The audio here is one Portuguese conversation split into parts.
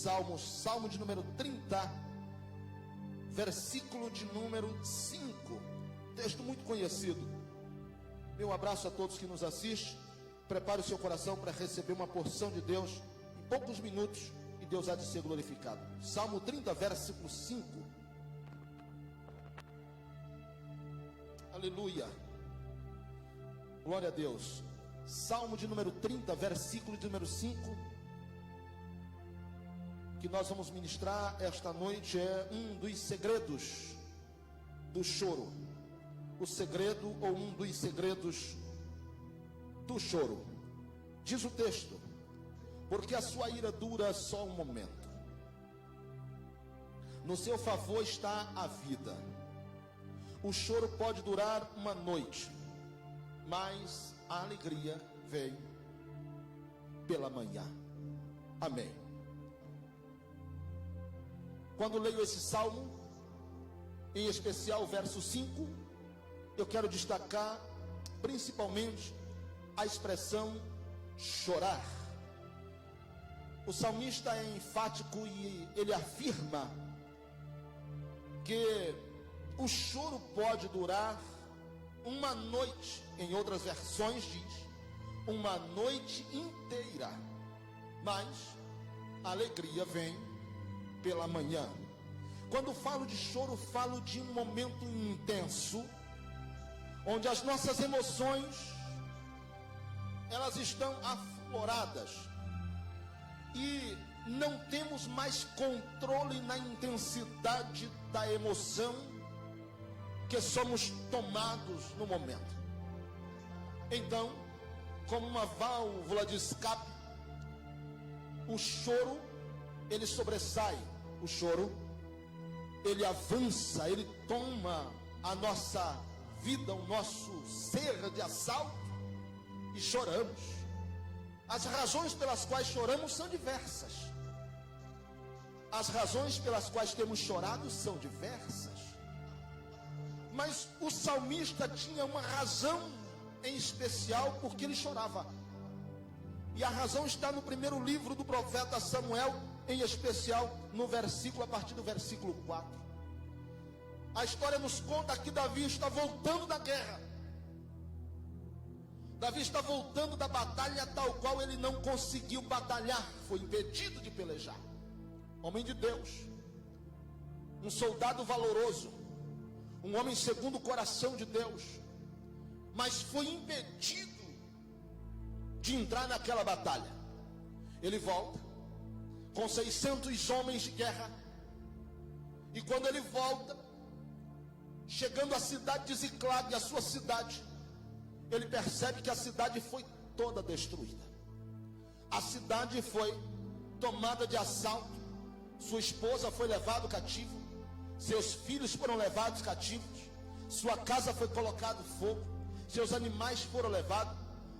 Salmo de número 30, versículo de número 5, texto muito conhecido. Meu abraço a todos que nos assistem. Prepare o seu coração para receber uma porção de Deus em poucos minutos, e Deus há de ser glorificado. Salmo 30, versículo 5. Aleluia, glória a Deus. Salmo de número 30, versículo de número 5, que nós vamos ministrar esta noite, é um dos segredos do choro. O segredo, ou um dos segredos do choro. Diz o texto: porque a sua ira dura só um momento, no seu favor está a vida. O choro pode durar uma noite, mas a alegria vem pela manhã. Amém. Quando leio esse salmo, em especial o verso 5, eu quero destacar principalmente a expressão chorar. O salmista é enfático e ele afirma que o choro pode durar uma noite. Em outras versões diz uma noite inteira, mas a alegria vem pela manhã. Quando falo de choro, falo de um momento intenso, onde as nossas emoções, elas estão afloradas, e não temos mais controle na intensidade da emoção que somos tomados no momento. Então, como uma válvula de escape, o choro, ele sobressai. O choro, ele avança, ele toma a nossa vida, o nosso ser de assalto, e choramos. As razões pelas quais choramos são diversas. As razões pelas quais temos chorado são diversas. Mas o salmista tinha uma razão em especial porque ele chorava. E a razão está no primeiro livro do profeta Samuel, em especial no versículo, a partir do versículo 4. A história nos conta que Davi está voltando da guerra. Davi está voltando da batalha tal qual ele não conseguiu batalhar, foi impedido de pelejar. Homem de Deus, um soldado valoroso, um homem segundo o coração de Deus, mas foi impedido de entrar naquela batalha. Ele volta com 600 homens de guerra, e quando ele volta, chegando à cidade de Ziclag, a sua cidade, ele percebe que a cidade foi toda destruída. A cidade foi tomada de assalto, sua esposa foi levada cativo, seus filhos foram levados cativos, sua casa foi colocada fogo, seus animais foram levados.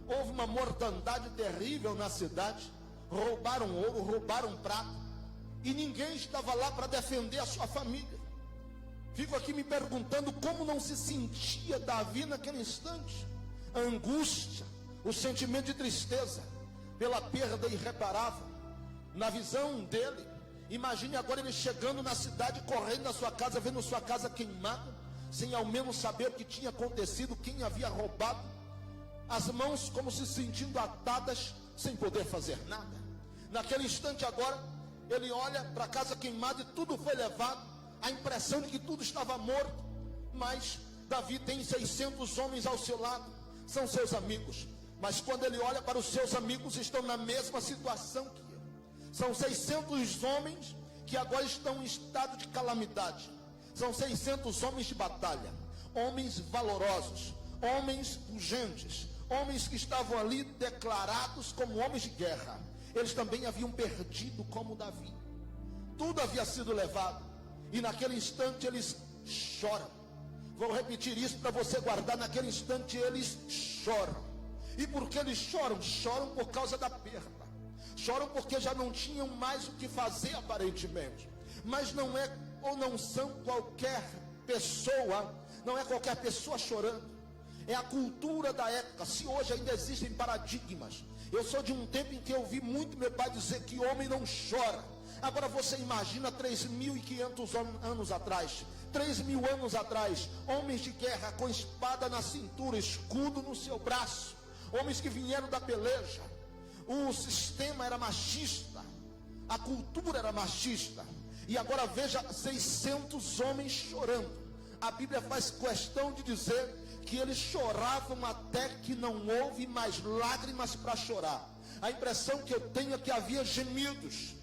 Houve uma mortandade terrível na cidade. Roubaram ouro, roubaram prata, e ninguém estava lá para defender a sua família. Fico aqui me perguntando como não se sentia Davi naquele instante. A angústia, o sentimento de tristeza pela perda irreparável. Na visão dele, imagine agora ele chegando na cidade, correndo na sua casa, vendo sua casa queimada, sem ao menos saber o que tinha acontecido, quem havia roubado. As mãos como se sentindo atadas, sem poder fazer nada. Naquele instante agora, ele olha para a casa queimada e tudo foi levado. A impressão de que tudo estava morto. Mas Davi tem 600 homens ao seu lado, são seus amigos. Mas quando ele olha para os seus amigos, estão na mesma situação que ele. São 600 homens que agora estão em estado de calamidade. São 600 homens de batalha, homens valorosos, homens pujantes, homens que estavam ali declarados como homens de guerra. Eles também haviam perdido como Davi. Tudo havia sido levado. E naquele instante eles choram. Vou repetir isso para você guardar. Naquele instante eles choram. E por que eles choram? Choram por causa da perda. Choram porque já não tinham mais o que fazer aparentemente. Mas não é ou não são qualquer pessoa. Não é qualquer pessoa chorando. É a cultura da época. Se hoje ainda existem paradigmas. Eu sou de um tempo em que eu ouvi muito meu pai dizer que homem não chora. Agora você imagina 3.500 anos atrás, 3.000 anos atrás, homens de guerra com espada na cintura, escudo no seu braço, homens que vieram da peleja. O sistema era machista, a cultura era machista. E agora veja 600 homens chorando. A Bíblia faz questão de dizer que eles choravam até que não houve mais lágrimas para chorar. A impressão que eu tenho é que havia gemidos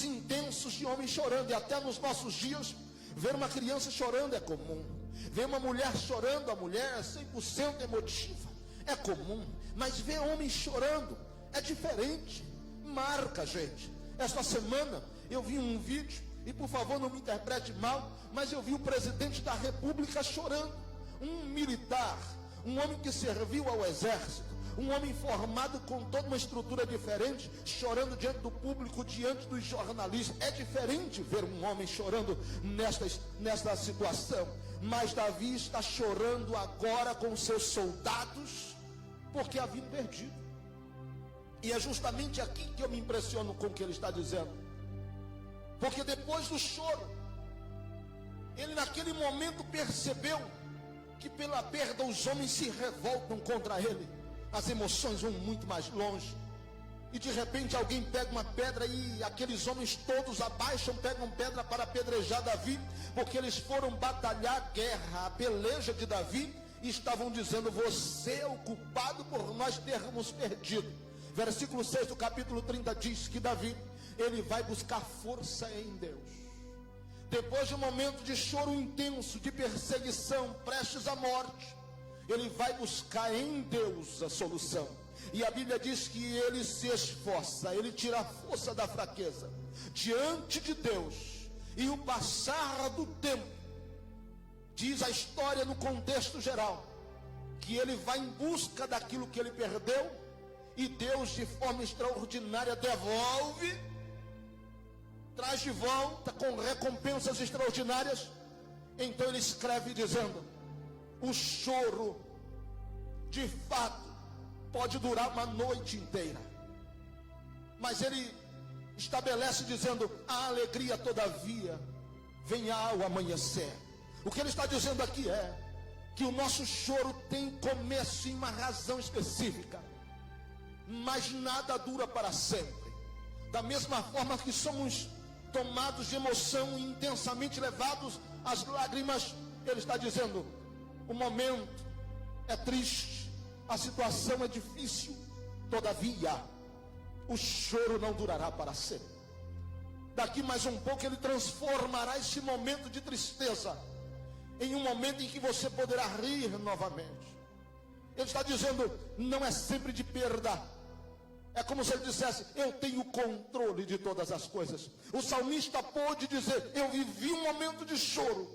intensos de homens chorando. E até nos nossos dias, ver uma criança chorando é comum. Ver uma mulher chorando, a mulher é 100% emotiva, é comum. Mas ver homens chorando é diferente, marca, gente. Esta semana eu vi um vídeo, e por favor não me interprete mal, mas eu vi o presidente da República chorando. Um militar, um homem que serviu ao exército, um homem formado com toda uma estrutura diferente, chorando diante do público, diante dos jornalistas. É diferente ver um homem chorando nesta situação. Mas Davi está chorando agora com seus soldados, porque haviam perdido. E é justamente aqui que eu me impressiono com o que ele está dizendo. Porque depois do choro, ele naquele momento percebeu que pela perda os homens se revoltam contra ele. As emoções vão muito mais longe. E de repente alguém pega uma pedra e aqueles homens todos abaixam, pegam pedra para apedrejar Davi, porque eles foram batalhar a guerra, a peleja de Davi, e estavam dizendo: você é o culpado por nós termos perdido. Versículo 6 do capítulo 30 diz que Davi, ele vai buscar força em Deus. Depois de um momento de choro intenso, de perseguição, prestes à morte, ele vai buscar em Deus a solução. E a Bíblia diz que ele se esforça, ele tira a força da fraqueza diante de Deus. E o passar do tempo, diz a história no contexto geral, que ele vai em busca daquilo que ele perdeu, e Deus de forma extraordinária devolve, traz de volta com recompensas extraordinárias. Então ele escreve dizendo: o choro de fato pode durar uma noite inteira, mas ele estabelece dizendo: a alegria todavia vem ao amanhecer. O que ele está dizendo aqui é que o nosso choro tem começo e uma razão específica, mas nada dura para sempre. Da mesma forma que somos tomados de emoção e intensamente levados às lágrimas, ele está dizendo: o momento é triste, a situação é difícil, todavia o choro não durará para sempre. Daqui mais um pouco ele transformará esse momento de tristeza em um momento em que você poderá rir novamente. Ele está dizendo: não é sempre de perda. É como se ele dissesse: eu tenho controle de todas as coisas. O salmista pôde dizer: eu vivi um momento de choro,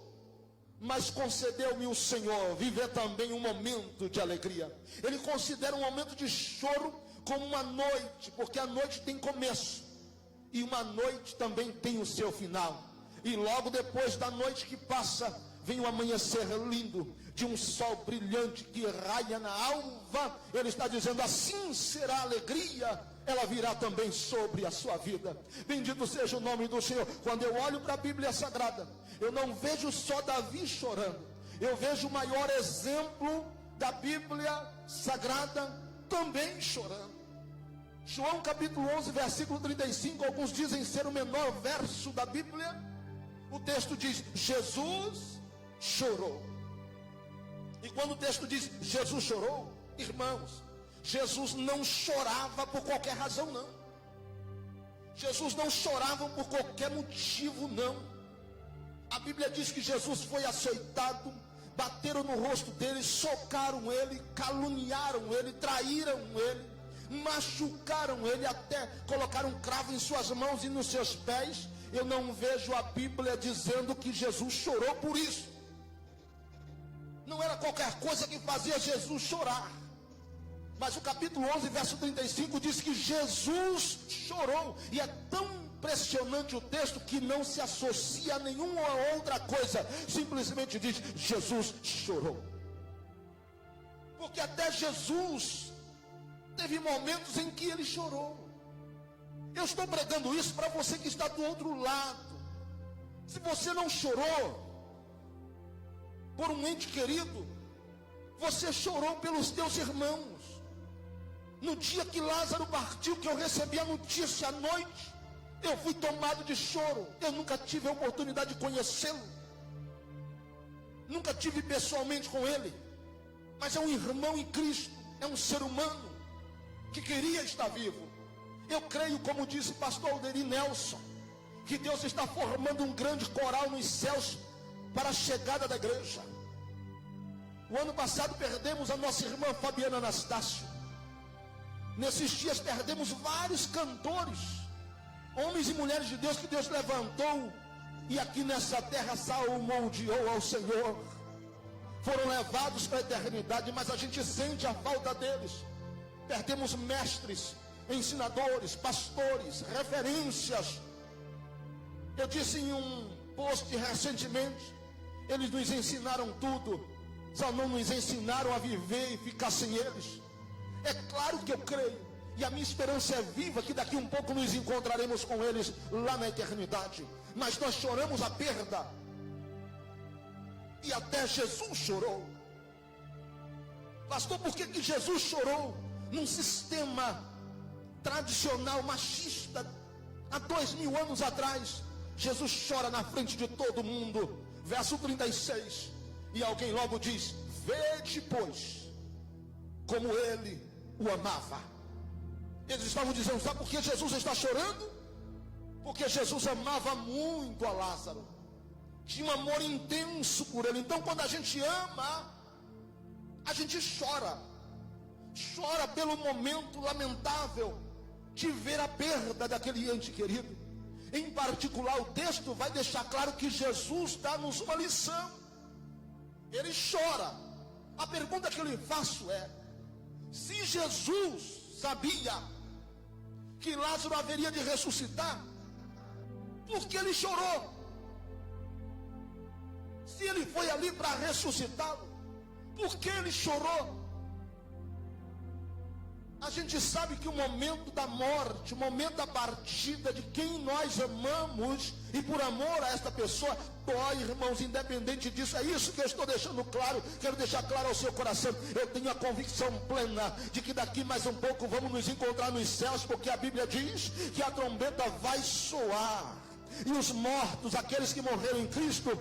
mas concedeu-me o Senhor viver também um momento de alegria. Ele considera um momento de choro como uma noite, porque a noite tem começo, e uma noite também tem o seu final. E logo depois da noite que passa, vem o amanhecer lindo, de um sol brilhante que raia na alva. Ele está dizendo: assim será a alegria, ela virá também sobre a sua vida. Bendito seja o nome do Senhor. Quando eu olho para a Bíblia Sagrada, eu não vejo só Davi chorando, eu vejo o maior exemplo da Bíblia Sagrada também chorando. João capítulo 11, versículo 35, alguns dizem ser o menor verso da Bíblia. O texto diz: Jesus chorou. E quando o texto diz Jesus chorou, irmãos, Jesus não chorava por qualquer razão, não. Jesus não chorava por qualquer motivo, não. A Bíblia diz que Jesus foi açoitado, bateram no rosto dele, socaram ele, caluniaram ele, traíram ele, machucaram ele, até colocaram um cravo em suas mãos e nos seus pés. Eu não vejo a Bíblia dizendo que Jesus chorou por isso. Não era qualquer coisa que fazia Jesus chorar. Mas o capítulo 11, verso 35 diz que Jesus chorou. E é tão impressionante o texto que não se associa a nenhuma outra coisa. Simplesmente diz: Jesus chorou. Porque até Jesus teve momentos em que ele chorou. Eu estou pregando isso para você que está do outro lado. Se você não chorou por um ente querido, você chorou pelos teus irmãos. No dia que Lázaro partiu, que eu recebi a notícia à noite, eu fui tomado de choro. Eu nunca tive a oportunidade de conhecê-lo, nunca tive pessoalmente com ele, mas é um irmão em Cristo, é um ser humano que queria estar vivo. Eu creio, como disse o pastor Alderi Nelson, que Deus está formando um grande coral nos céus para a chegada da igreja. O ano passado perdemos a nossa irmã Fabiana Anastácio. Nesses dias perdemos vários cantores, homens e mulheres de Deus que Deus levantou e aqui nessa terra salmodiou ao Senhor. Foram levados para a eternidade, mas a gente sente a falta deles. Perdemos mestres, ensinadores, pastores, referências. Eu disse em um post recentemente, eles nos ensinaram tudo, só não nos ensinaram a viver e ficar sem eles. É claro que eu creio, e a minha esperança é viva, que daqui um pouco nos encontraremos com eles lá na eternidade. Mas nós choramos a perda, e até Jesus chorou. Pastor, por que Jesus chorou num sistema tradicional machista há 2000 anos atrás? Jesus chora na frente de todo mundo. Verso 36, e alguém logo diz: vede, pois, como ele o amava. Eles estavam dizendo: sabe por que Jesus está chorando? Porque Jesus amava muito a Lázaro, tinha um amor intenso por ele. Então quando a gente ama, a gente chora pelo momento lamentável de ver a perda daquele ente querido. Em particular, o texto vai deixar claro que Jesus dá-nos uma lição. Ele chora. A pergunta que eu lhe faço é: se Jesus sabia que Lázaro haveria de ressuscitar, por que ele chorou? Se ele foi ali para ressuscitá-lo, por que ele chorou? A gente sabe que o momento da morte, o momento da partida de quem nós amamos, e por amor a esta pessoa, dói, irmãos, independente disso. É isso que eu estou deixando claro, quero deixar claro ao seu coração. Eu tenho a convicção plena de que daqui mais um pouco vamos nos encontrar nos céus, porque a Bíblia diz que a trombeta vai soar, e os mortos, aqueles que morreram em Cristo,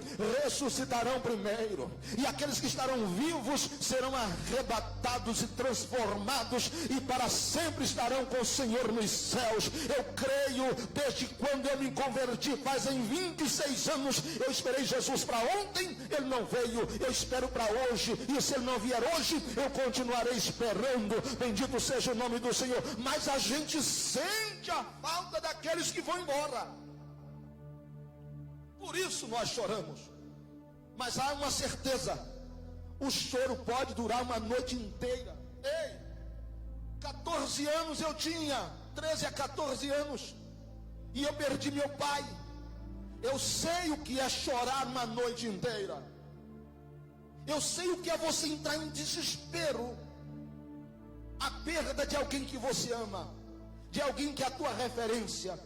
ressuscitarão primeiro, e aqueles que estarão vivos serão arrebatados e transformados, e para sempre estarão com o Senhor nos céus. Eu creio, desde quando eu me converti, fazem 26 anos, eu esperei Jesus para ontem, ele não veio, eu espero para hoje, e se ele não vier hoje, eu continuarei esperando. Bendito seja o nome do Senhor. Mas a gente sente a falta daqueles que vão embora. Por isso nós choramos. Mas há uma certeza: o choro pode durar uma noite inteira. Ei, 14 anos eu tinha, 13 a 14 anos, e eu perdi meu pai. Eu sei o que é chorar uma noite inteira. Eu sei o que é você entrar em desespero. A perda de alguém que você ama, de alguém que é a tua referência.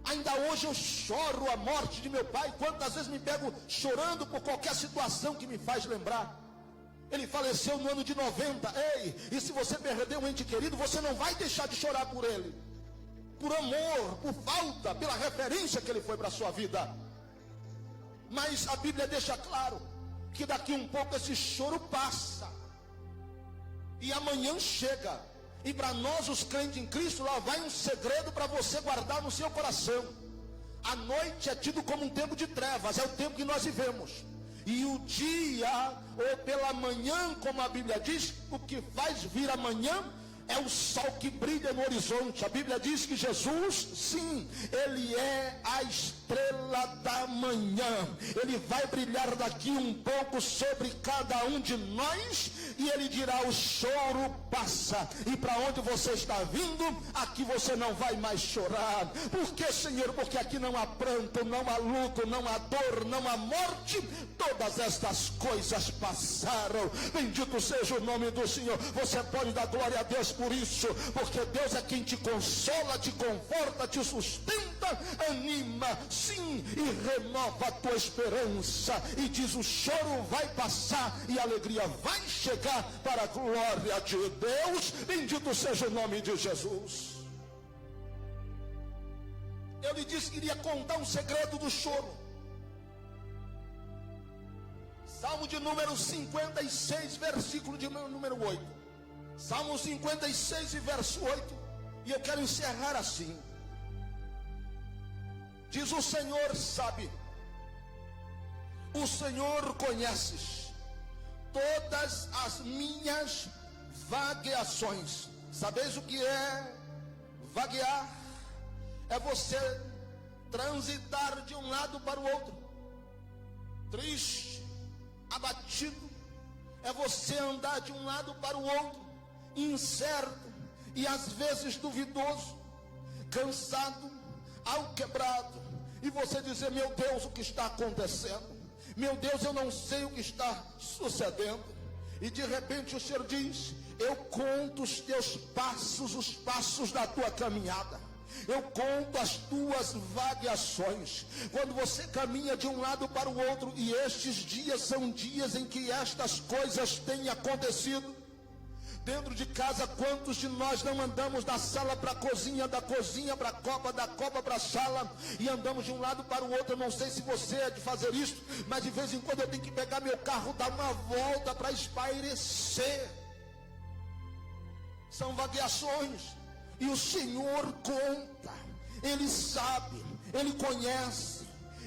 Ainda hoje eu choro a morte de meu pai. Quantas vezes me pego chorando por qualquer situação que me faz lembrar. Ele faleceu no ano de 90. Ei, e se você perder um ente querido, você não vai deixar de chorar por ele, por amor, por falta, pela referência que ele foi para a sua vida. Mas a Bíblia deixa claro que daqui um pouco esse choro passa, e amanhã chega. E para nós, os crentes em Cristo, lá vai um segredo para você guardar no seu coração. A noite é tido como um tempo de trevas, é o tempo que nós vivemos. E o dia, ou pela manhã, como a Bíblia diz, o que faz vir amanhã é o sol que brilha no horizonte. A Bíblia diz que Jesus, sim, ele é a estrela da manhã. Ele vai brilhar daqui um pouco sobre cada um de nós, e ele dirá: o choro passa. E para onde você está vindo, aqui você não vai mais chorar. Por que, Senhor? Porque aqui não há pranto, não há luto, não há dor, não há morte. Todas estas coisas passaram. Bendito seja o nome do Senhor. Você pode dar glória a Deus por isso, porque Deus é quem te consola, te conforta, te sustenta, anima, sim, e renova a tua esperança, e diz: o choro vai passar e a alegria vai chegar, para a glória de Deus. Bendito seja o nome de Jesus. Eu lhe disse que iria contar um segredo do choro. Salmo de número 56, versículo de número 8. Salmo 56 e verso 8. E eu quero encerrar assim. Diz: o Senhor sabe, o Senhor conhece todas as minhas vagueações. Sabeis o que é vaguear? É você transitar de um lado para o outro, triste, abatido. É você andar de um lado para o outro, incerto e às vezes duvidoso, cansado, alquebrado, e você dizer: meu Deus, o que está acontecendo? Meu Deus, eu não sei o que está sucedendo. E de repente o Senhor diz: eu conto os teus passos, os passos da tua caminhada. Eu conto as tuas vagueações. Quando você caminha de um lado para o outro, e estes dias são dias em que estas coisas têm acontecido. Dentro de casa, quantos de nós não andamos da sala para a cozinha, da cozinha para a copa, da copa para a sala, e andamos de um lado para o outro? Eu não sei se você é de fazer isso, mas de vez em quando eu tenho que pegar meu carro, dar uma volta para espairecer. São vagueações. E o Senhor conta, Ele sabe, Ele conhece.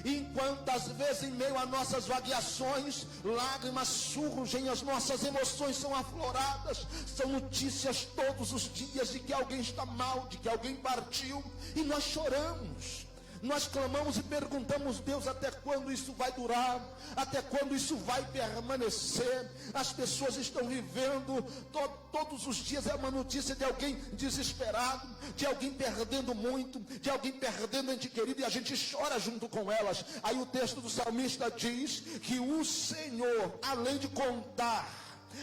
E enquanto às vezes em meio a nossas vagueações, lágrimas surgem, as nossas emoções são afloradas, são notícias todos os dias de que alguém está mal, de que alguém partiu, e nós choramos. Nós clamamos e perguntamos: Deus, até quando isso vai durar? Até quando isso vai permanecer? As pessoas estão vivendo, todos os dias é uma notícia de alguém desesperado, de alguém perdendo muito, de alguém perdendo ente querido, e a gente chora junto com elas. Aí o texto do salmista diz que o Senhor, além de contar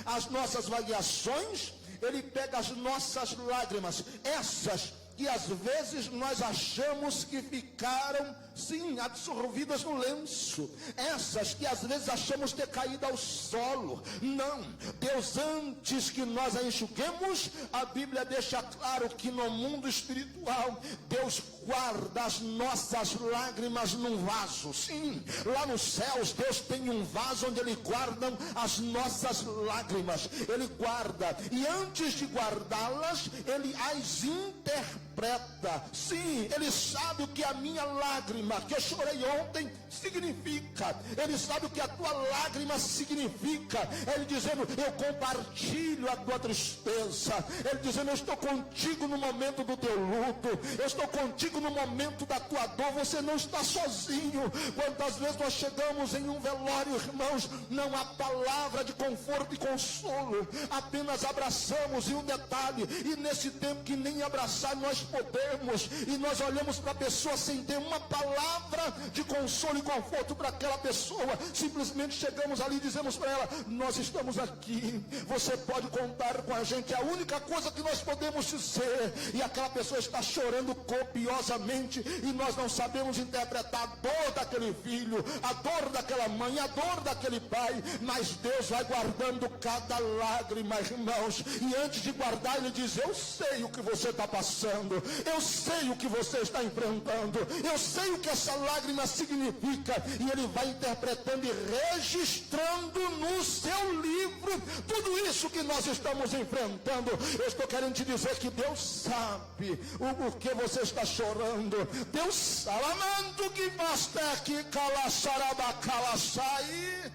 as nossas vagueações, Ele pega as nossas lágrimas, essas que às vezes nós achamos que ficaram, sim, absorvidas no lenço, essas que às vezes achamos ter caído ao solo. Não, Deus, antes que nós a enxuguemos, a Bíblia deixa claro que no mundo espiritual, Deus guarda as nossas lágrimas num vaso. Sim, lá nos céus Deus tem um vaso onde Ele guarda as nossas lágrimas. Ele guarda, e antes de guardá-las, Ele as interpreta. Sim, Ele sabe o que a minha lágrima, que eu chorei ontem, significa. Ele sabe o que a tua lágrima significa. Ele dizendo: eu compartilho a tua tristeza. Ele dizendo: eu estou contigo no momento do teu luto, eu estou contigo no momento da tua dor. Você não está sozinho. Quantas vezes nós chegamos em um velório, irmãos, não há palavra de conforto e consolo, apenas abraçamos. E um detalhe, e nesse tempo que nem abraçar nós podemos, e nós olhamos para a pessoa sem ter uma palavra de consolo e conforto para aquela pessoa, simplesmente chegamos ali e dizemos para ela: nós estamos aqui, você pode contar com a gente, é a única coisa que nós podemos dizer. E aquela pessoa está chorando copiosamente, e nós não sabemos interpretar a dor daquele filho, a dor daquela mãe, a dor daquele pai, mas Deus vai guardando cada lágrima, irmãos, e antes de guardar Ele diz: eu sei o que você está passando, eu sei o que você está enfrentando, eu sei o que essa lágrima significa. E Ele vai interpretando e registrando no seu livro tudo isso que nós estamos enfrentando. Eu estou querendo te dizer que Deus sabe o porquê você está chorando. Deus sabe. Amando que basta que calaçarabacalaçai.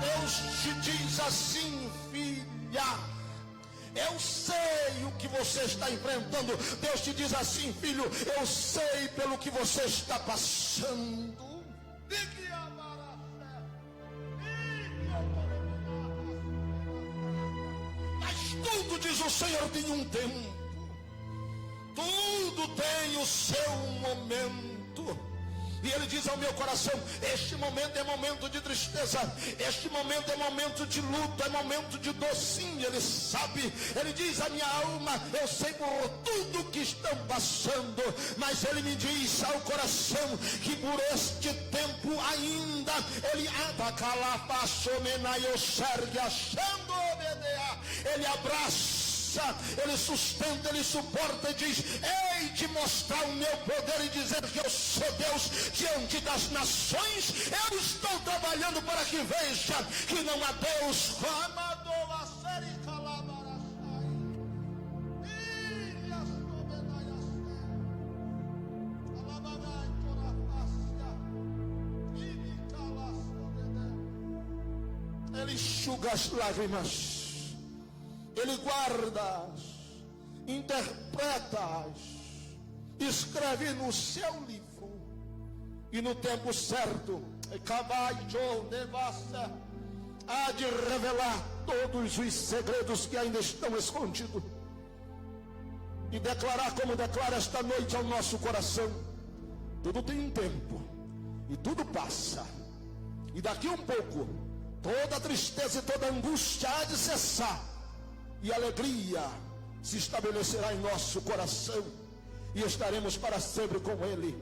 Deus te diz assim: filha, Eu sei o que você está enfrentando. Deus te diz assim: filho, eu sei pelo que você está passando. Mas tudo, diz o Senhor, tem um tempo. Tudo tem o seu momento. E ele diz ao meu coração: este momento é momento de tristeza, este momento é momento de luta, é momento de dor. Sim, ele sabe. Ele diz: a minha alma, eu sei por tudo que estão passando, mas ele me diz ao coração que por este tempo ainda ele ele abraça, ele sustenta, ele suporta e diz: hei de mostrar o meu poder e dizer que eu sou Deus diante das nações. Eu estou trabalhando para que veja que não há Deus. Ele enxuga as lágrimas, ele guarda-as, interpreta-as, escreve no seu livro, e no tempo certo há de revelar todos os segredos que ainda estão escondidos, e declarar como declara esta noite ao nosso coração: tudo tem um tempo, e tudo passa, e daqui um pouco toda tristeza e toda angústia há de cessar, e alegria se estabelecerá em nosso coração, e estaremos para sempre com Ele.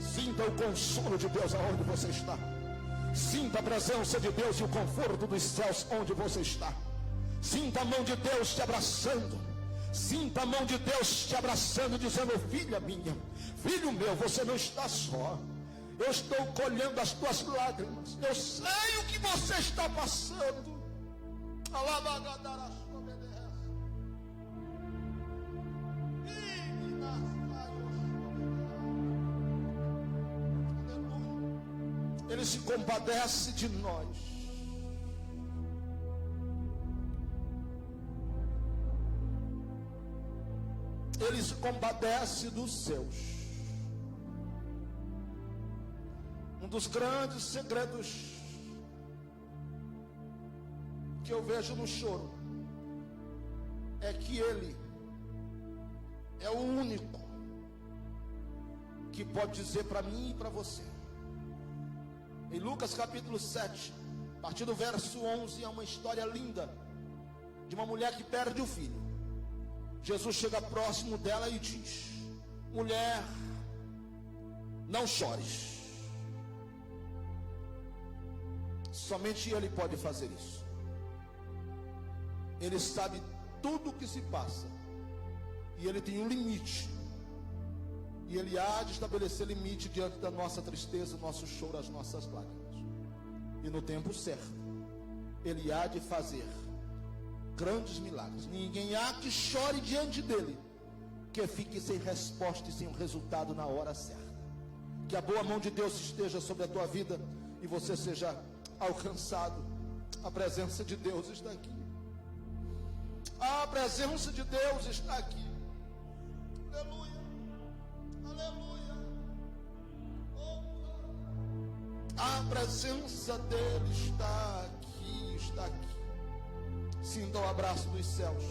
Sinta o consolo de Deus aonde você está. Sinta a presença de Deus e o conforto dos céus onde você está. Sinta a mão de Deus te abraçando. Sinta a mão de Deus te abraçando, dizendo: filha minha, filho meu, você não está só. Eu estou colhendo as tuas lágrimas. Eu sei o que você está passando. Ele se compadece de nós. Ele se compadece dos seus. Um dos grandes segredos que eu vejo no choro é que Ele é o único que pode dizer para mim e para você. Em Lucas capítulo 7, a partir do verso 11, é uma história linda de uma mulher que perde o filho. Jesus chega próximo dela e diz: mulher, não chores. Somente Ele pode fazer isso. Ele sabe tudo o que se passa, e Ele tem um limite, e Ele há de estabelecer limite diante da nossa tristeza, nosso choro, as nossas lágrimas. E no tempo certo Ele há de fazer grandes milagres. Ninguém há que chore diante dele que fique sem resposta e sem um resultado na hora certa. Que a boa mão de Deus esteja sobre a tua vida e você seja alcançado. A presença de Deus está aqui. A presença de Deus está aqui. Aleluia, aleluia. A presença dele está aqui, está aqui. Sinta o abraço dos céus.